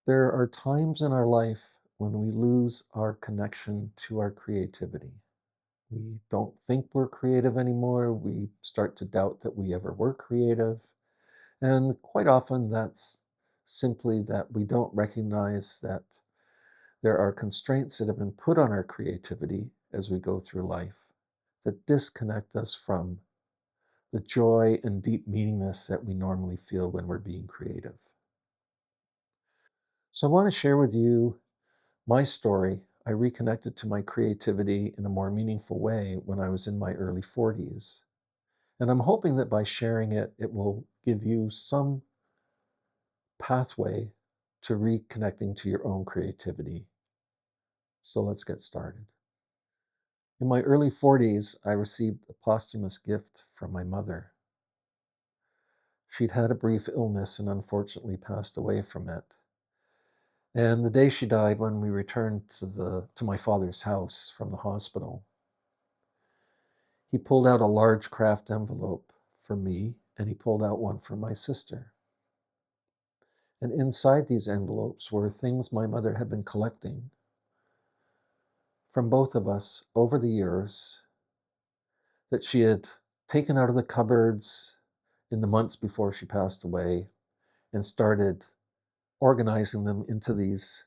There are times in our life when we lose our connection to our creativity. We don't think we're creative anymore. We start to doubt that we ever were creative. And quite often that's simply that we don't recognize that there are constraints that have been put on our creativity as we go through life that disconnect us from the joy and deep meaningness that we normally feel when we're being creative. So I want to share with you my story. I reconnected to my creativity in a more meaningful way when I was in my early 40s. And I'm hoping that by sharing it, it will give you some pathway to reconnecting to your own creativity. So let's get started. In my early 40s, I received a posthumous gift from my mother. She'd had a brief illness and unfortunately passed away from it. And the day she died, when we returned to my father's house from the hospital, he pulled out a large craft envelope for me, and he pulled out one for my sister. And inside these envelopes were things my mother had been collecting from both of us over the years that she had taken out of the cupboards in the months before she passed away and started organizing them into these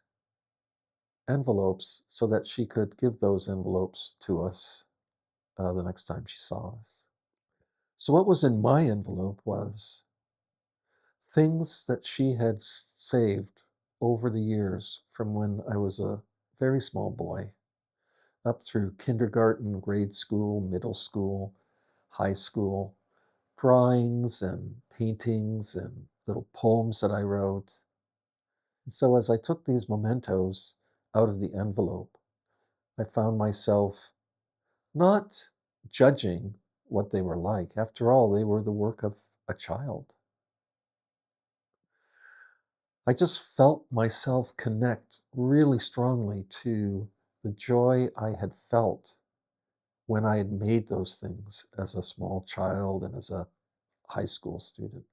envelopes so that she could give those envelopes to us the next time she saw us. So, what was in my envelope was things that she had saved over the years from when I was a very small boy, up through kindergarten, grade school, middle school, high school, drawings and paintings and little poems that I wrote. And so as I took these mementos out of the envelope, I found myself not judging what they were like. After all, they were the work of a child. I just felt myself connect really strongly to the joy I had felt when I had made those things as a small child and as a high school student.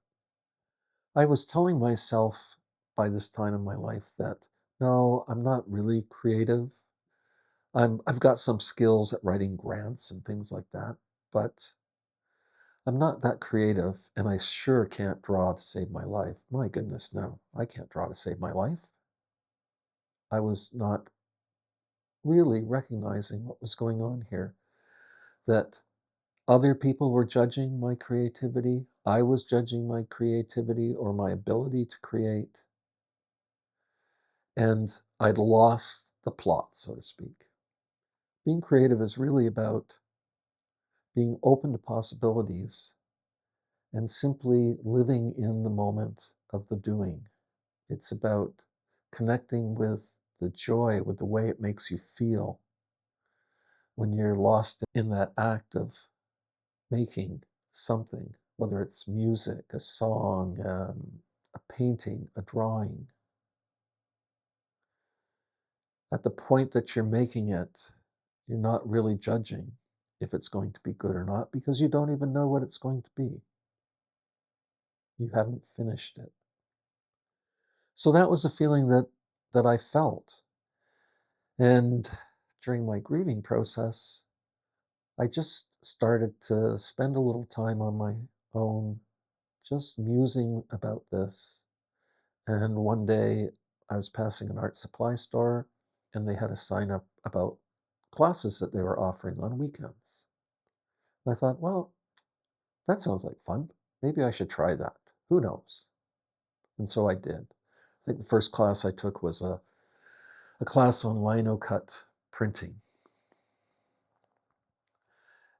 I was telling myself by this time in my life that no, I'm not really creative. I've got some skills at writing grants and things like that, but I'm not that creative, and I sure can't draw to save my life. My goodness, no, I can't draw to save my life. I was not really recognizing what was going on here, that other people were judging my creativity. I was judging my creativity or my ability to create, and I'd lost the plot, so to speak. Being creative is really about being open to possibilities and simply living in the moment of the doing. It's about connecting with the joy, with the way it makes you feel when you're lost in that act of making something, whether it's music, a song, a painting, a drawing. At the point that you're making it, you're not really judging if it's going to be good or not because you don't even know what it's going to be. You haven't finished it. So that was the feeling that I felt. And during my grieving process, I just started to spend a little time on my own, just musing about this. And one day I was passing an art supply store and they had a sign up about classes that they were offering on weekends. And I thought, well, that sounds like fun. Maybe I should try that. Who knows? And so I did. I think the first class I took was a class on lino cut printing.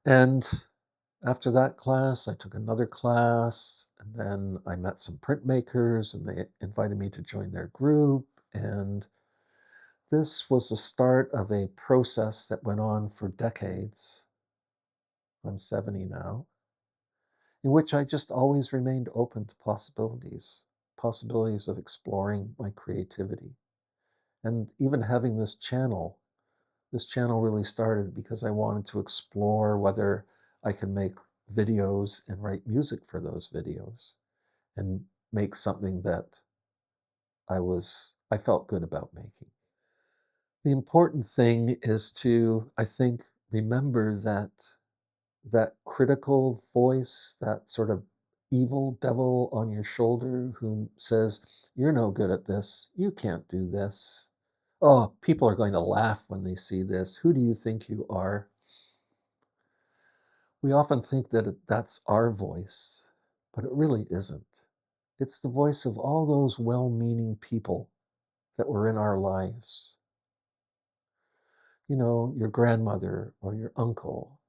And after that class, I took another class, and then I met some printmakers, and they invited me to join their group. And this was the start of a process that went on for decades. I'm 70 now, in which I just always remained open to possibilities of exploring my creativity. And even having this channel really started because I wanted to explore whether I could make videos and write music for those videos and make something that I was I felt good about making. The important thing is to, I think, remember that critical voice, that sort of evil devil on your shoulder who says, you're no good at this, you can't do this. Oh, people are going to laugh when they see this. Who do you think you are? We often think that that's our voice, but it really isn't. It's the voice of all those well-meaning people that were in our lives. You know, your grandmother or your uncle,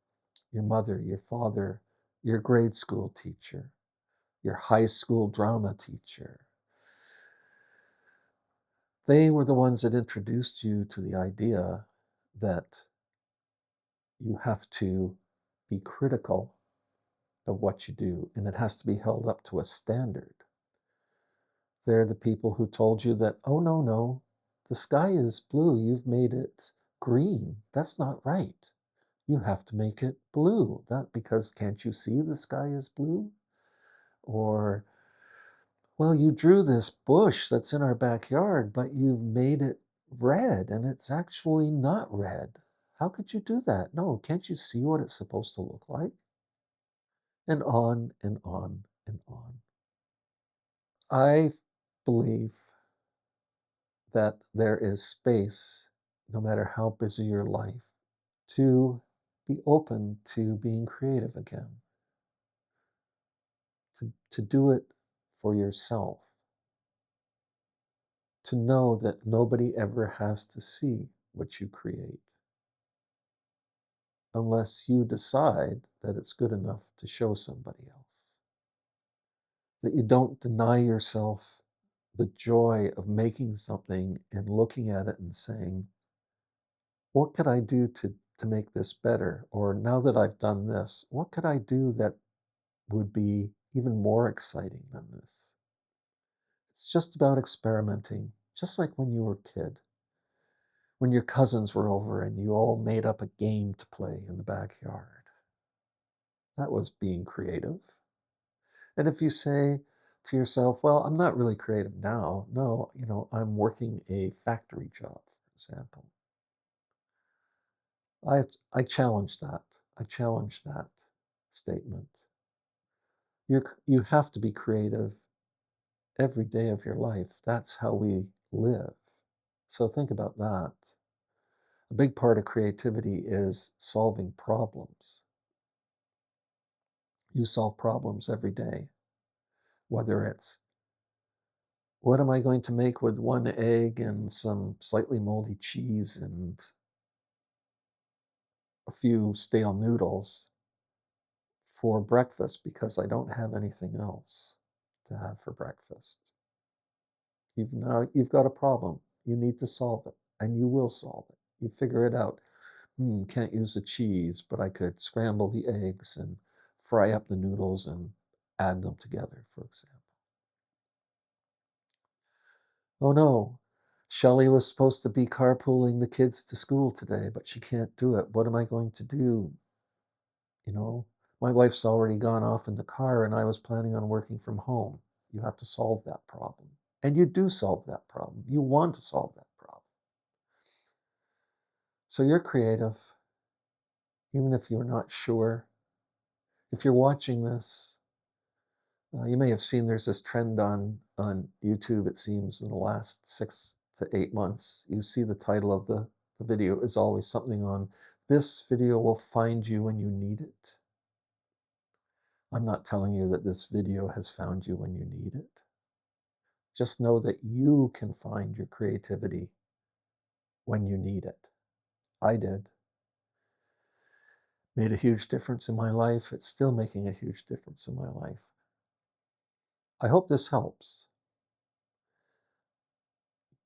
your mother, your father, your grade school teacher, your high school drama teacher. They were the ones that introduced you to the idea that you have to be critical of what you do, and it has to be held up to a standard. They're the people who told you that, oh, no, no, the sky is blue. You've made it green. That's not right. You have to make it blue. That because can't you see the sky is blue? Or, well, you drew this bush that's in our backyard, but you've made it red and it's actually not red. How could you do that? No, can't you see what it's supposed to look like? And on and on and on. I believe that there is space, no matter how busy your life, to be open to being creative again, to do it for yourself, to know that nobody ever has to see what you create unless you decide that it's good enough to show somebody else. That you don't deny yourself the joy of making something and looking at it and saying, what could I do to make this better? Or now that I've done this, what could I do that would be even more exciting than this? It's just about experimenting, just like when you were a kid, when your cousins were over and you all made up a game to play in the backyard. That was being creative. And if you say to yourself, well, I'm not really creative now. No, I'm working a factory job, for example. I challenge that. I challenge that statement. You have to be creative every day of your life. That's how we live. So think about that. A big part of creativity is solving problems. You solve problems every day, whether it's what am I going to make with one egg and some slightly moldy cheese and a few stale noodles for breakfast because I don't have anything else to have for breakfast. You've got a problem. You need to solve it, and you will solve it. You figure it out. Can't use the cheese, but I could scramble the eggs and fry up the noodles and add them together, for example. Oh no, Shelley was supposed to be carpooling the kids to school today, but she can't do it. What am I going to do? You know, my wife's already gone off in the car and I was planning on working from home. You have to solve that problem. And you do solve that problem. You want to solve that problem. So you're creative, even if you're not sure. If you're watching this, you may have seen there's this trend on YouTube, it seems, in the last 6 to 8 months. You see the title of the video is always something on, this video will find you when you need it. I'm not telling you that this video has found you when you need it. Just know that you can find your creativity when you need it. I did. Made a huge difference in my life. It's still making a huge difference in my life. I hope this helps.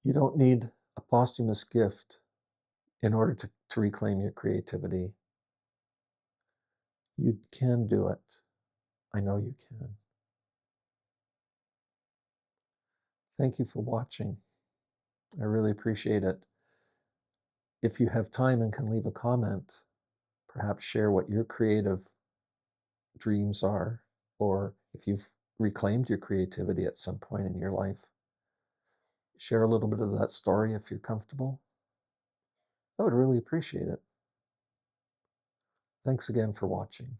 You don't need a posthumous gift in order to reclaim your creativity. You can do it. I know you can. Thank you for watching. I really appreciate it. If you have time and can leave a comment, perhaps share what your creative dreams are, or if you've reclaimed your creativity at some point in your life. share a little bit of that story if you're comfortable? I would really appreciate it. Thanks again for watching.